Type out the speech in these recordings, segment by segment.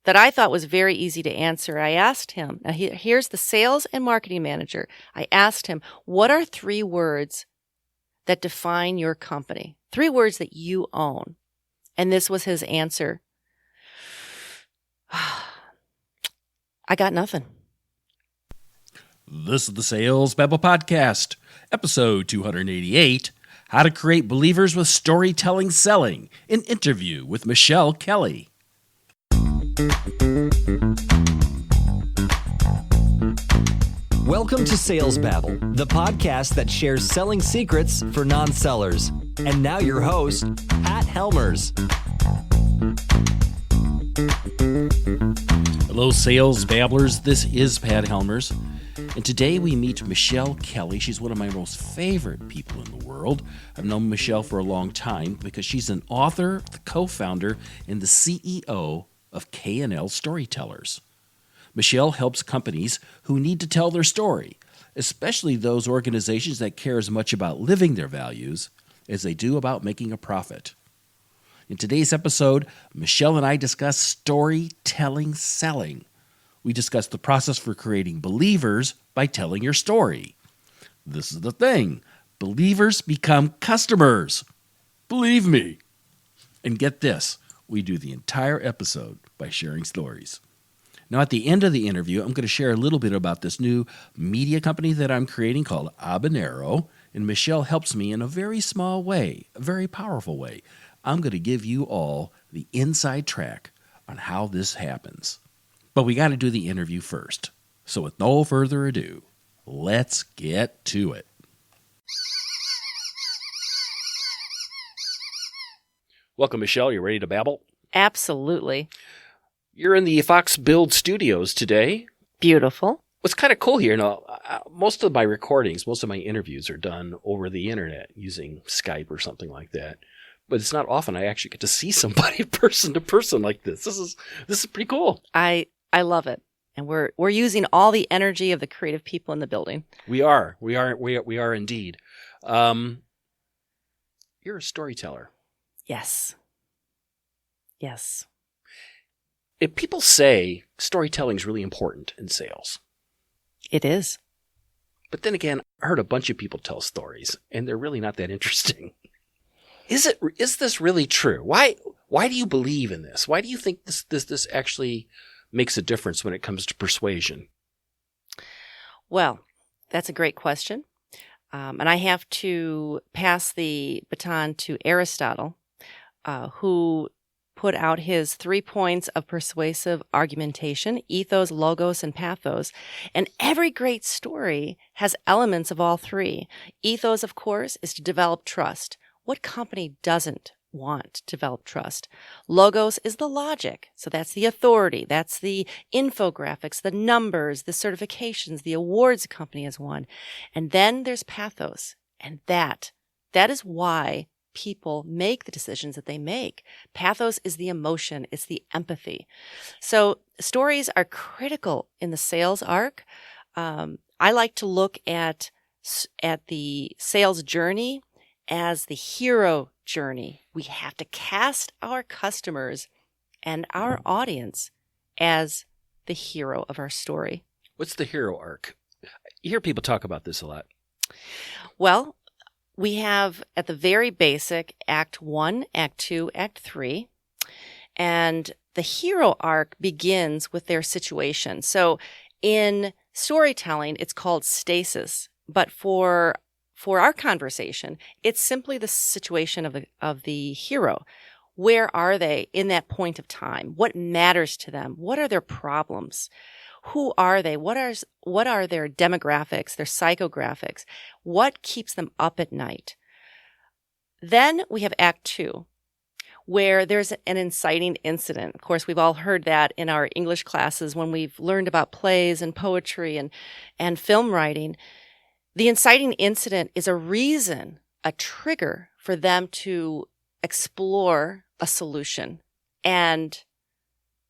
that I thought was very easy to answer. I asked him, now here's the sales and marketing manager. I asked him, what are 3 words that define your company? 3 words that you own. And this was his answer. I got nothing. This is the Sales Babble Podcast, episode 288, How to Create Believers with Storytelling Selling, an interview with Michele Kelly. Welcome to Sales Babble, the podcast that shares selling secrets for non-sellers. And now your host, Pat Helmers. Hello, Sales Babblers. This is Pat Helmers. And today we meet Michele Kelly. She's one of my most favorite people in the world. I've known Michele for a long time because she's an author, the co-founder, and the CEO of K&L Storytellers. Michele helps companies who need to tell their story, especially those organizations that care as much about living their values as they do about making a profit. In today's episode, Michele and I discuss storytelling selling. We discuss the process for creating believers by telling your story. This is the thing. Believers become customers. Believe me. And get this, we do the entire episode by sharing stories. Now, at the end of the interview, I'm going to share a little bit about this new media company that I'm creating called Habanero, and Michele helps me in a very small way, a very powerful way. I'm going to give you all the inside track on how this happens. But we got to do the interview first. So with no further ado, let's get to it. Welcome, Michele. You ready to babble? Absolutely. You're in the Fox Build Studios today. Beautiful. What's kind of cool here, most of my recordings, most of my interviews are done over the internet using Skype or something like that. But it's not often I actually get to see somebody person to person like this. This is pretty cool. I love it. And we're using all the energy of the creative people in the building. We are indeed. You're a storyteller. Yes. Yes. If people say storytelling is really important in sales. It is. But then again, I heard a bunch of people tell stories, and they're really not that interesting. Is this really true? Why do you believe in this? Why do you think this actually makes a difference when it comes to persuasion? Well, that's a great question. And I have to pass the baton to Aristotle, who put out his 3 points of persuasive argumentation: ethos, logos, and pathos. And every great story has elements of all 3. Ethos, of course, is to develop trust. What company doesn't want to develop trust? Logos is the logic. So that's the authority. That's the infographics, the numbers, the certifications, the awards a company has won. And then there's pathos. And that is why people make the decisions that they make. Pathos is the emotion. It's the empathy. So stories are critical in the sales arc. I like to look at the sales journey as the hero journey. We have to cast our customers and our audience as the hero of our story. What's the hero arc? You hear people talk about this a lot. Well, we have at the very basic Act 1, Act 2, Act 3, and the hero arc begins with their situation. So in storytelling, it's called stasis, but for our conversation, it's simply the situation of the hero. Where are they in that point of time? What matters to them? What are their problems? Who are they? What are their demographics, their psychographics? What keeps them up at night? Then we have Act 2, where there's an inciting incident. Of course, we've all heard that in our English classes when we've learned about plays and poetry and film writing. The inciting incident is a reason, a trigger for them to explore a solution. And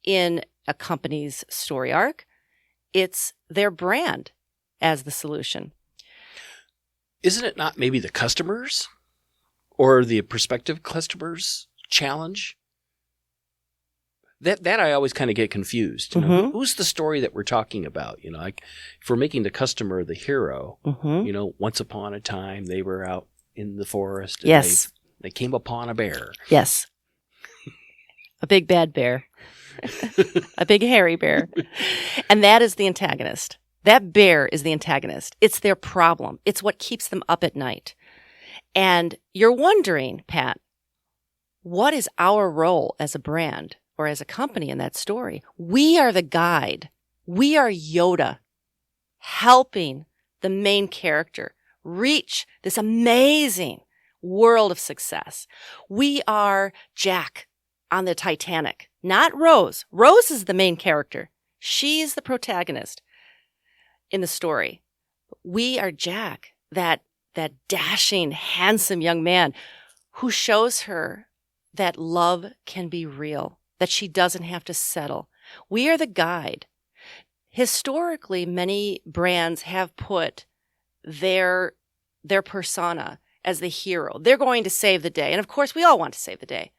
in a company's story arc, it's their brand as the solution. Isn't it not maybe the customers or the prospective customers' challenge? That I always kind of get confused. You know, who's the story that we're talking about? You know, like if we're making the customer the hero, you know, once upon a time they were out in the forest. And Yes. They came upon a bear. Yes. A big bad bear. A big hairy bear. And that is the antagonist. That bear is the antagonist. It's their problem. It's what keeps them up at night. And you're wondering, Pat, what is our role as a brand or as a company in that story? We are the guide. We are Yoda, helping the main character reach this amazing world of success. We are Jack on the Titanic, not Rose. Rose is the main character. She's the protagonist in the story. We are Jack, that dashing, handsome young man who shows her that love can be real, that she doesn't have to settle. We are the guide. Historically, many brands have put their persona as the hero. They're going to save the day. And of course, we all want to save the day.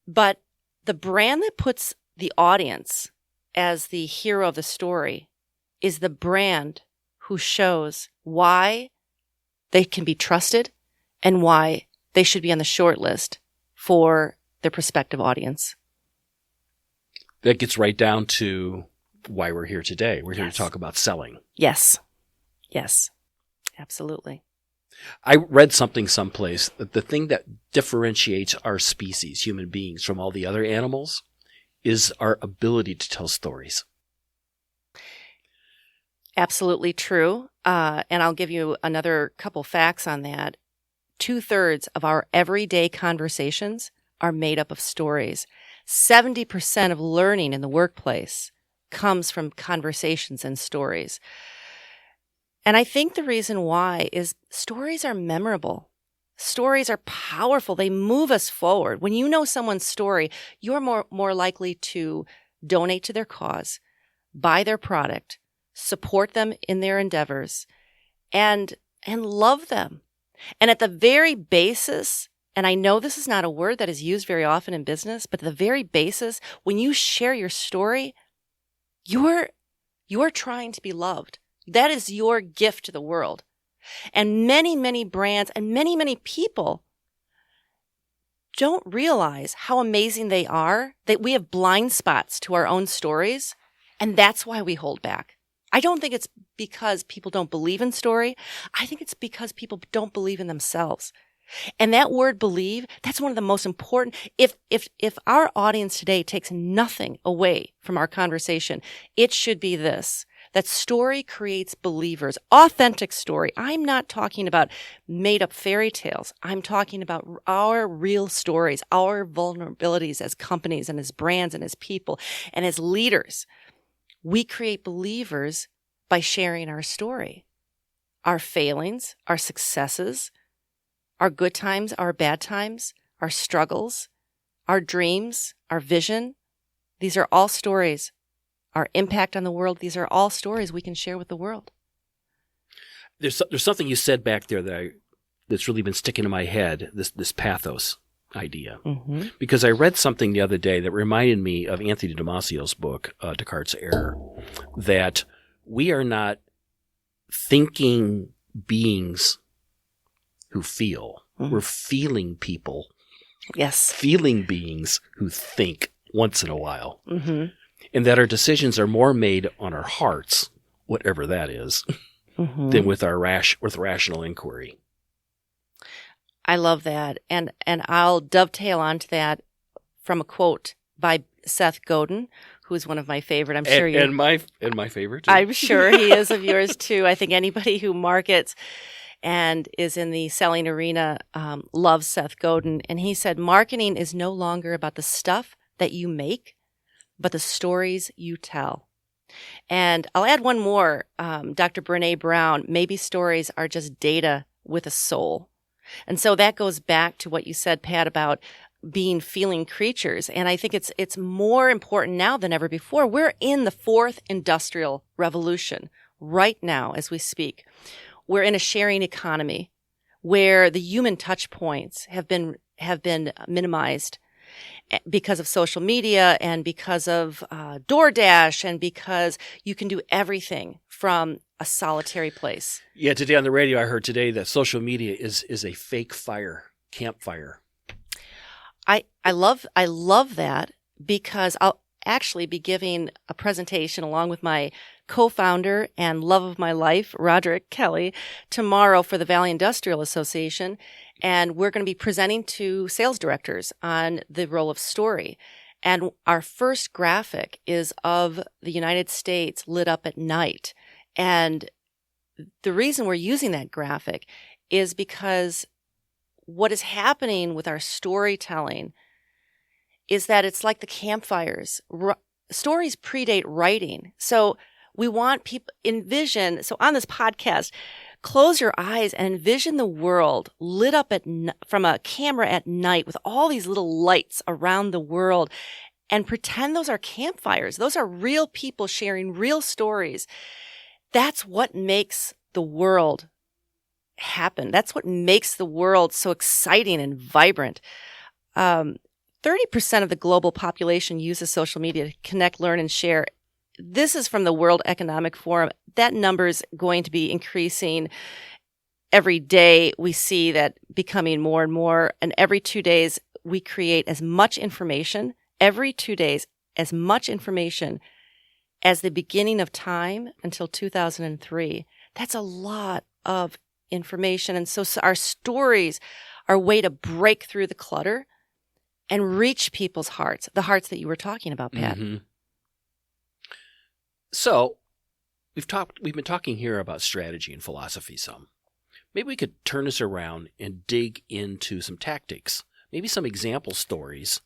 But the brand that puts the audience as the hero of the story is the brand who shows why they can be trusted and why they should be on the short list for their prospective audience. That gets right down to why we're here today. We're here to talk about selling. Yes. Yes. Absolutely. I read something someplace that the thing that differentiates our species, human beings, from all the other animals is our ability to tell stories. Absolutely true. And I'll give you another couple facts on that. 2/3 of our everyday conversations are made up of stories. 70% of learning in the workplace comes from conversations and stories. And I think the reason why is stories are memorable. Stories are powerful. They move us forward. When you know someone's story, you're more likely to donate to their cause, buy their product, support them in their endeavors, and love them. And at the very basis, and I know this is not a word that is used very often in business, but at the very basis, when you share your story, you're trying to be loved. That is your gift to the world. And many, many brands and many, many people don't realize how amazing they are, that we have blind spots to our own stories, and that's why we hold back. I don't think it's because people don't believe in story. I think it's because people don't believe in themselves. And that word believe, that's one of the most important. If our audience today takes nothing away from our conversation, it should be this, that story creates believers, authentic story. I'm not talking about made up fairy tales. I'm talking about our real stories, our vulnerabilities as companies and as brands and as people and as leaders. We create believers by sharing our story, our failings, our successes, our good times, our bad times, our struggles, our dreams, our vision. These are all stories. Our impact on the world, these are all stories we can share with the world. There's something you said back there that's really been sticking in my head, this pathos idea. Mm-hmm. Because I read something the other day that reminded me of Anthony Damasio's book, Descartes' Error, that we are not thinking beings who feel. Mm-hmm. We're feeling people. Yes. Feeling beings who think once in a while. Mm-hmm. And that our decisions are more made on our hearts, whatever that is, mm-hmm. than with our rational inquiry. I love that. And I'll dovetail onto that from a quote by Seth Godin, who is one of my favorite. I'm sure and my favorite too. I'm sure he is of yours too. I think anybody who markets and is in the selling arena loves Seth Godin. And he said, marketing is no longer about the stuff that you make, but the stories you tell. And I'll add one more, Dr. Brene Brown, maybe stories are just data with a soul. And so that goes back to what you said, Pat, about being feeling creatures. And I think it's more important now than ever before. We're in the fourth industrial revolution right now as we speak. We're in a sharing economy where the human touch points have been minimized. because of social media and because of DoorDash and because you can do everything from a solitary place. Yeah, today on the radio, I heard today that social media is a fake fire, campfire. I love that because I'll actually be giving a presentation along with my co-founder and love of my life, Roderick Kelly, tomorrow for the Valley Industrial Association. And we're going to be presenting to sales directors on the role of story. And our first graphic is of the United States lit up at night. And the reason we're using that graphic is because what is happening with our storytelling is that it's like the campfires. Stories predate writing. So we want people envision. So on this podcast, close your eyes and envision the world lit up from a camera at night with all these little lights around the world and pretend those are campfires. Those are real people sharing real stories. That's what makes the world happen. That's what makes the world so exciting and vibrant. 30% of the global population uses social media to connect, learn, and share. This is from the World Economic Forum. That number is going to be increasing every day. We see that becoming more and more. And every 2 days, we create as much information, every 2 days, as much information as the beginning of time until 2003. That's a lot of information. And so our stories are a way to break through the clutter and reach people's hearts, the hearts that you were talking about, Pat. Mm-hmm. So we've been talking here about strategy and philosophy some. Maybe we could turn this around and dig into some tactics, maybe some example stories,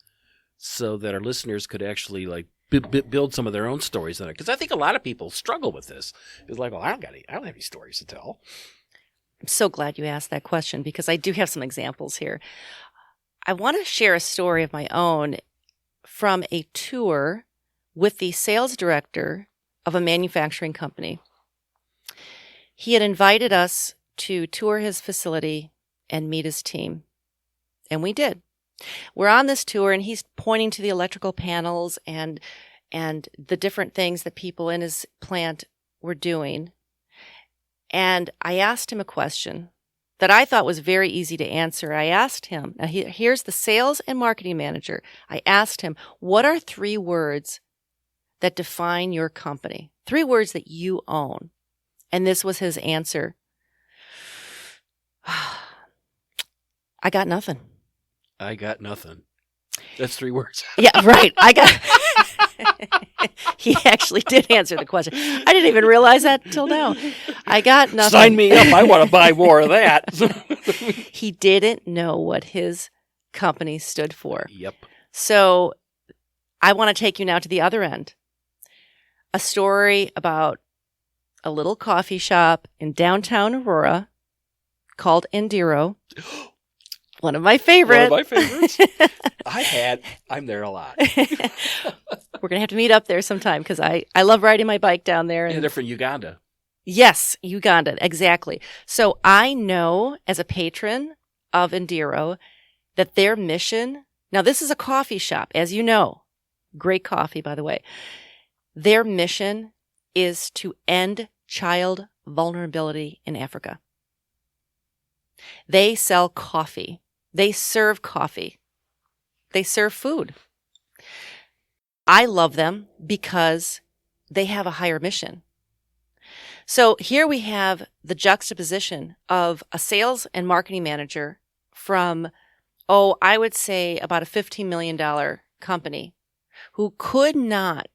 so that our listeners could actually build some of their own stories on it. Because I think a lot of people struggle with this. It's like, well, I don't have any stories to tell. I'm so glad you asked that question because I do have some examples here. I want to share a story of my own from a tour with the sales director of a manufacturing company. He had invited us to tour his facility and meet his team. And we did. We're on this tour and he's pointing to the electrical panels and the different things that people in his plant were doing. And I asked him a question that I thought was very easy to answer. I asked him, now here's the sales and marketing manager. I asked him, what are 3 words that define your company? 3 words that you own. And this was his answer. I got nothing. I got nothing. That's 3 words. Yeah, right. He actually did answer the question. I didn't even realize that till now. I got nothing. Sign me up. I want to buy more of that. He didn't know what his company stood for. Yep. So I want to take you now to the other end. A story about a little coffee shop in downtown Aurora called Indiro. One of my favorites. One of my favorites. I'm there a lot. We're going to have to meet up there sometime because I love riding my bike down there. Yeah, they're from Uganda. Yes, Uganda, exactly. So I know as a patron of Indiro that their mission, now this is a coffee shop, as you know, great coffee, by the way. Their mission is to end child vulnerability in Africa. They sell coffee. They serve coffee. They serve food. I love them because they have a higher mission. So here we have the juxtaposition of a sales and marketing manager from, I would say about a $15 million company who could not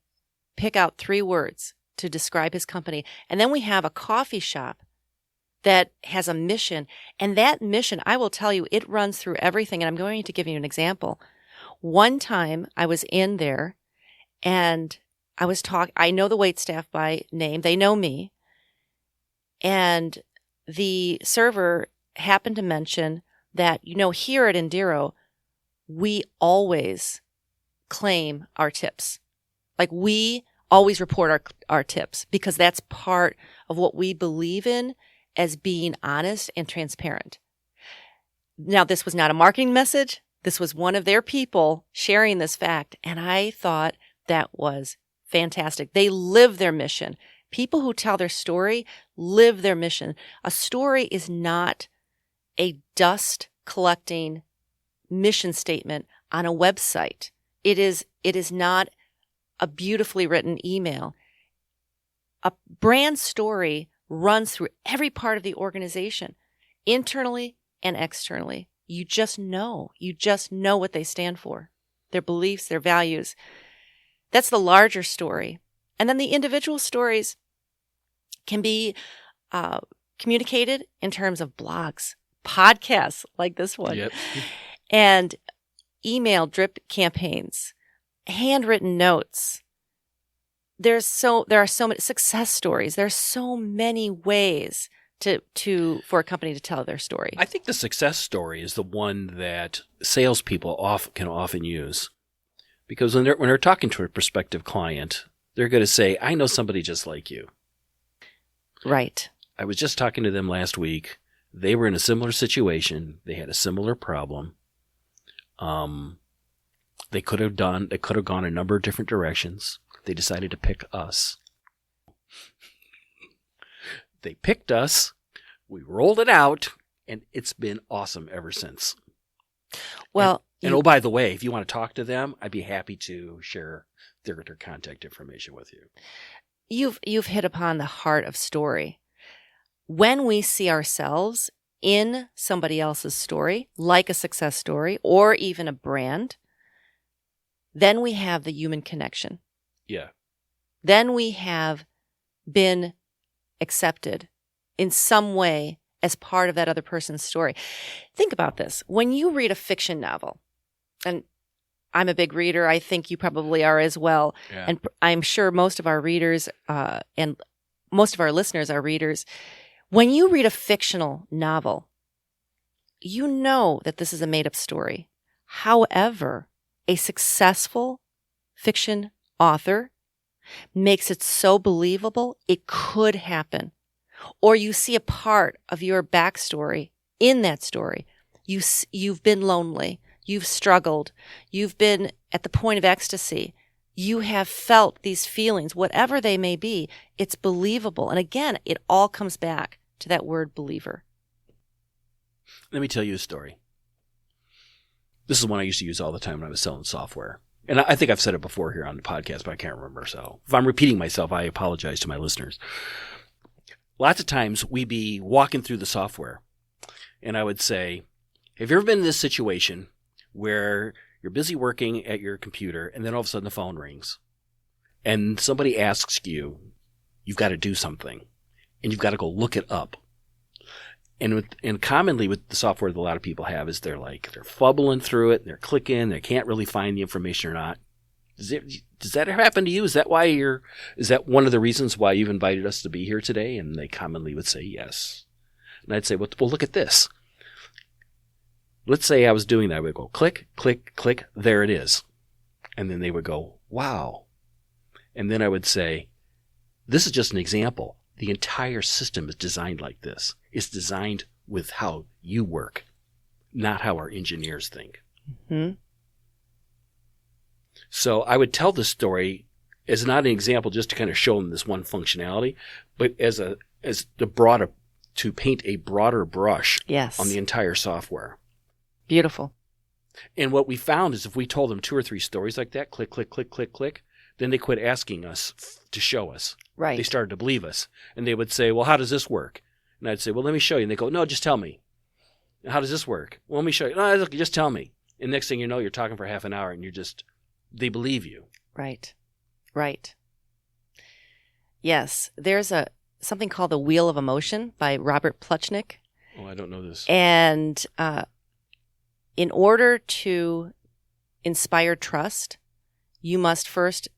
pick out 3 words to describe his company. And then we have a coffee shop that has a mission. And that mission, I will tell you, it runs through everything. And I'm going to give you an example. One time I was in there and I was I know the waitstaff by name. They know me. And the server happened to mention that, here at Indiro, we always claim our tips. Like we always report our tips because that's part of what we believe in as being honest and transparent. Now, this was not a marketing message. This was one of their people sharing this fact, and I thought that was fantastic. They live their mission. People who tell their story live their mission. A story is not a dust collecting mission statement on a website. It is not a beautifully written email. A brand story runs through every part of the organization, internally and externally. You just know what they stand for, their beliefs, their values. That's the larger story. And then the individual stories can be communicated in terms of blogs, podcasts like this one, Yep. and email drip campaigns, handwritten notes. There are so many success stories. There are so many ways for a company to tell their story. I think the success story is the one that salespeople can often use, because when they're talking to a prospective client, they're going to say, "I know somebody just like you." Right. I was just talking to them last week. They were in a similar situation. They had a similar problem. They could have gone a number of different directions. They decided to pick us. They picked us. We rolled it out, and it's been awesome ever since. Well, and oh, by the way, if you want to talk to them, I'd be happy to share their contact information with you. You've hit upon the heart of story. When we see ourselves in somebody else's story, like a success story or even a brand, then we have the human connection. Yeah. Then we have been accepted in some way as part of that other person's story. Think about this. When you read a fiction novel, and I'm a big reader, I think you probably are as well, Yeah. and I'm sure most of our readers and most of our listeners are readers. When you read a fictional novel, you know that this is a made-up story. However, a successful fiction author makes it so believable it could happen. Or you see a part of your backstory in that story. You've been lonely. You've struggled. You've been at the point of ecstasy. You have felt these feelings, whatever they may be. It's believable. And again, it all comes back to that word believer. Let me tell you a story. This is one I used to use all the time when I was selling software. And I think I've said it before here on the podcast, but I can't remember. So if I'm repeating myself, I apologize to my listeners. Lots of times we'd be walking through the software, and I would say, have you ever been in this situation where you're busy working at your computer, and then all of a sudden the phone rings, and somebody asks you, you've got to do something, and you've got to go look it up. And commonly with the software that a lot of people have is they're fumbling through it, and they're clicking, they can't really find the information or not. Does that happen to you? Is that one of the reasons why you've invited us to be here today? And they commonly would say yes. And I'd say, well, look at this. Let's say I was doing that. I would go click, click, click. There it is. And then they would go, wow. And then I would say, this is just an example. The entire system is designed like this. It's designed with how you work, not how our engineers think. Mm-hmm. So I would tell this story as not an example just to kind of show them this one functionality, but to paint a broader brush on the entire software. Beautiful. And what we found is if we told them 2 or 3 stories like that, click, click, click, click, click, then they quit asking us to show us. Right. They started to believe us. And they would say, well, how does this work? And I'd say, well, let me show you. And they go, no, just tell me. How does this work? Well, let me show you. No, look, just tell me. And next thing you know, you're talking for half an hour and they believe you. Right. Right. Yes. There's something called the Wheel of Emotion by Robert Plutchik. Oh, I don't know this. And in order to inspire trust, they must first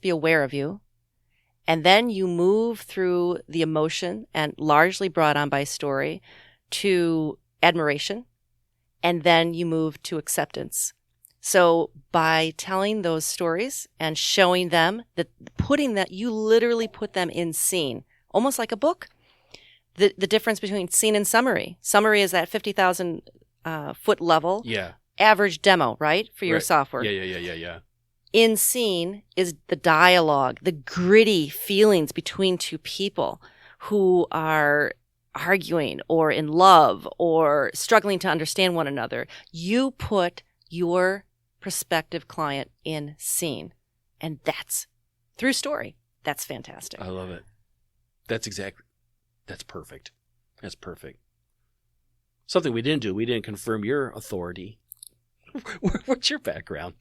be aware of you. And then you move through the emotion, and largely brought on by story, to admiration. And then you move to acceptance. So by telling those stories and showing them you literally put them in scene, almost like a book. The difference between scene and summary. Summary is that 50,000 foot level. Yeah. average demo, right, for your Right. software. Yeah. In scene is the dialogue, the gritty feelings between two people who are arguing or in love or struggling to understand one another. You put your prospective client in scene, and that's through story. That's fantastic. I love it. That's perfect. That's perfect. Something we didn't do, we didn't confirm your authority. What's your background?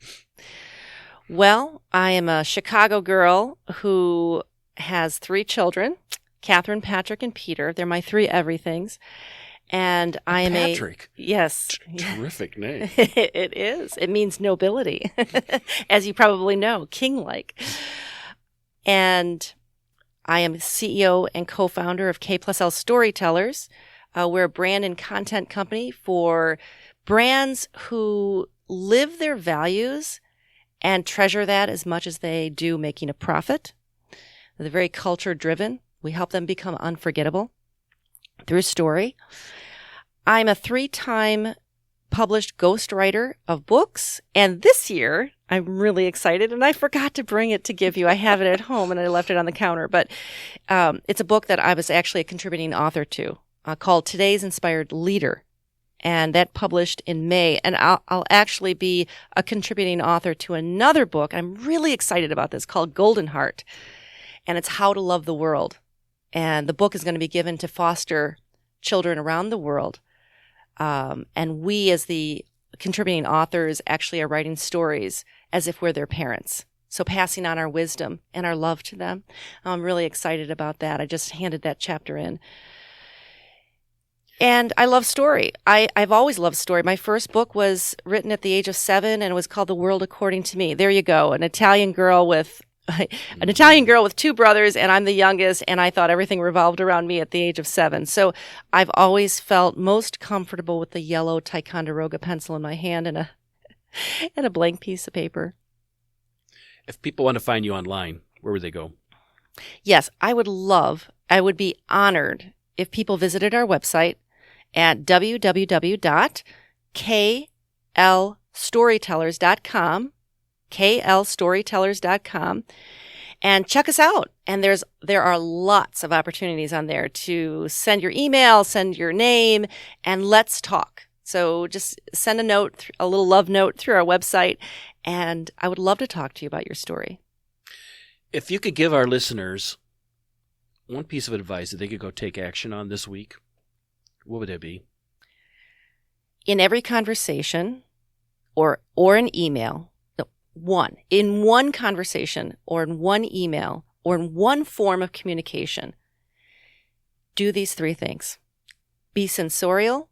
Well, I am a Chicago girl who has 3 children, Catherine, Patrick, and Peter. They're my 3 everythings. And I am Patrick. Yes. Terrific name. It is. It means nobility, as you probably know, king-like. And I am CEO and co-founder of K+L Storytellers. We're a brand and content company for brands who live their values and treasure that as much as they do making a profit. They're very culture-driven. We help them become unforgettable through story. I'm a 3-time published ghostwriter of books, and this year I'm really excited, and I forgot to bring it to give you. I have it at home, and I left it on the counter, but it's a book that I was actually a contributing author to called Today's Inspired Leader, and that published in May, and I'll actually be a contributing author to another book. I'm really excited about this called Golden Heart, and it's How to Love the World, and the book is going to be given to foster children around the world. And we, as the contributing authors, actually are writing stories as if we're their parents. So passing on our wisdom and our love to them. I'm really excited about that. I just handed that chapter in. And I love story. I've always loved story. My first book was written at the age of 7, and it was called The World According to Me. There you go. An Italian girl with 2 brothers, and I'm the youngest, and I thought everything revolved around me at the age of 7. So I've always felt most comfortable with the yellow Ticonderoga pencil in my hand and a blank piece of paper. If people want to find you online, where would they go? Yes, I would be honored if people visited our website at www.klstorytellers.com, klstorytellers.com, and check us out. And there are lots of opportunities on there to send your email, send your name, and let's talk. So just send a note, a little love note through our website, and I would love to talk to you about your story. If you could give our listeners one piece of advice that they could go take action on this week, what would it be? In every conversation or an email, in one conversation or in one email or in one form of communication, do these 3 things. Be sensorial.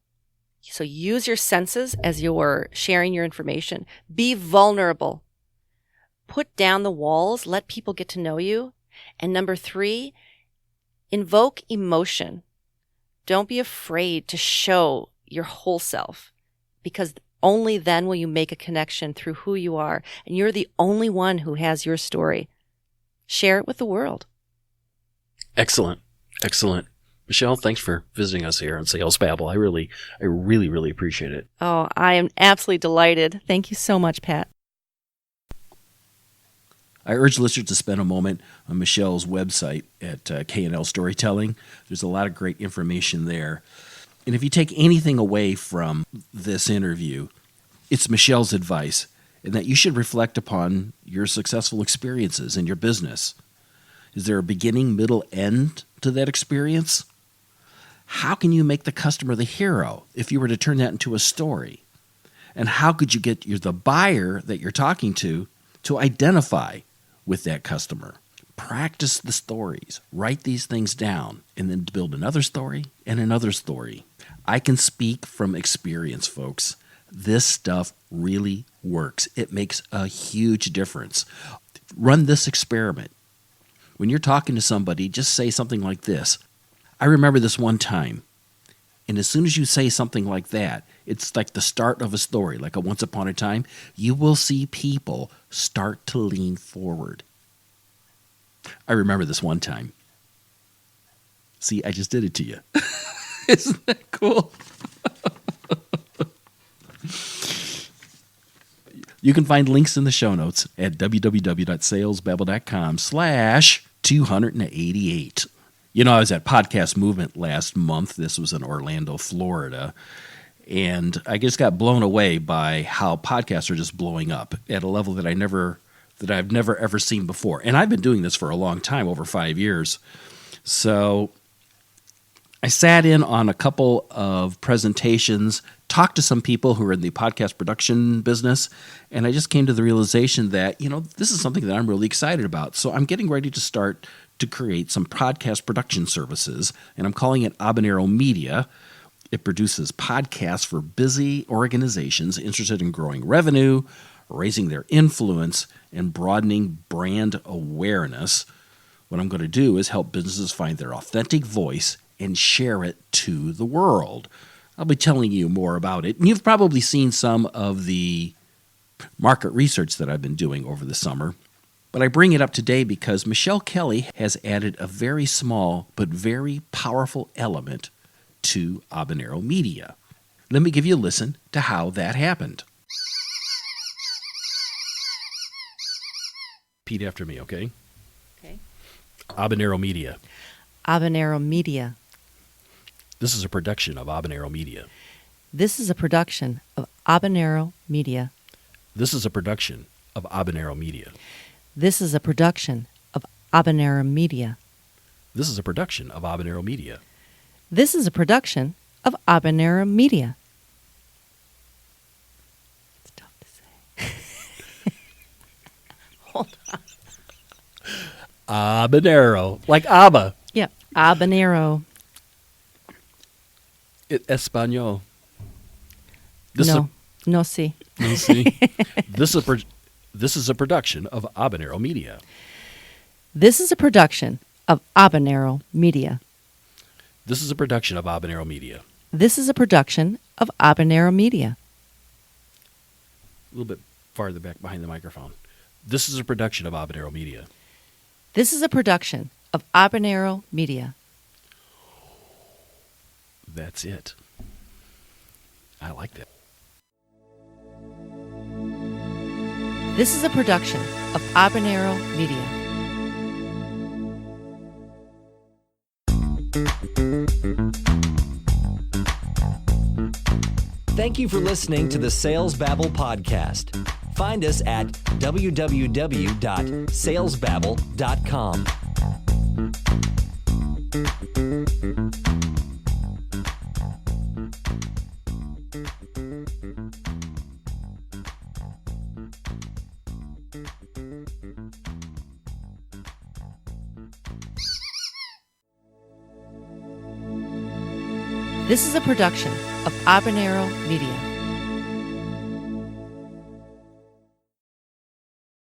So use your senses as you're sharing your information. Be vulnerable. Put down the walls. Let people get to know you. And number 3, invoke emotion. Don't be afraid to show your whole self, because only then will you make a connection through who you are. And you're the only one who has your story. Share it with the world. Excellent. Excellent. Michele, thanks for visiting us here on Sales Babble. I really appreciate it. Oh, I am absolutely delighted. Thank you so much, Pat. I urge listeners to spend a moment on Michele's website at K&L Storytelling. There's a lot of great information there. And if you take anything away from this interview, it's Michele's advice, and that you should reflect upon your successful experiences in your business. Is there a beginning, middle, end to that experience? How can you make the customer the hero if you were to turn that into a story? And how could you get the buyer that you're talking to identify with that customer? Practice the stories. Write these things down, and then build another story and another story. I can speak from experience, folks. This stuff really works. It makes a huge difference. Run this experiment. When you're talking to somebody, just say something like this. I remember this one time. And as soon as you say something like that, it's like the start of a story, like a once upon a time. You will see people start to lean forward. I remember this one time. See, I just did it to you. Isn't that cool? You can find links in the show notes at www.salesbabble.com/288. You know, I was at Podcast Movement last month. This was in Orlando, Florida. And I just got blown away by how podcasts are just blowing up at a level that I've never ever seen before. And I've been doing this for a long time, over 5 years. So I sat in on a couple of presentations, talked to some people who are in the podcast production business, and I just came to the realization that, this is something that I'm really excited about. So I'm getting ready to start to create some podcast production services, and I'm calling it Habanero Media. It produces podcasts for busy organizations interested in growing revenue, raising their influence, and broadening brand awareness. What I'm going to do is help businesses find their authentic voice and share it to the world. I'll be telling you more about it. And you've probably seen some of the market research that I've been doing over the summer. But I bring it up today because Michele Kelly has added a very small but very powerful element to Habanero Media. Let me give you a listen to how that happened. Repeat after me, okay? Okay. Habanero Media. Habanero Media. This is a production of Habanero Media. This is a production of Habanero Media. This is a production of Habanero Media. This is a production of Habanero Media. This is a production of Habanero Media. This is a production of Habanero Media. It's tough to say. Hold on. Habanero, like Abba. Yeah, Habanero. Espanol. No, sí. No, see. This is a production of Habanero Media. This is a production of Habanero Media. This is a production of Habanero Media. This is a production of Habanero Media. A little bit farther back behind the microphone. This is a production of Habanero Media. This is a production of Habanero Media. That's it. I like that. This is a production of Habanero Media. Thank you for listening to the Sales Babble podcast. Find us at www.salesbabble.com. This is a production of Habanero Media.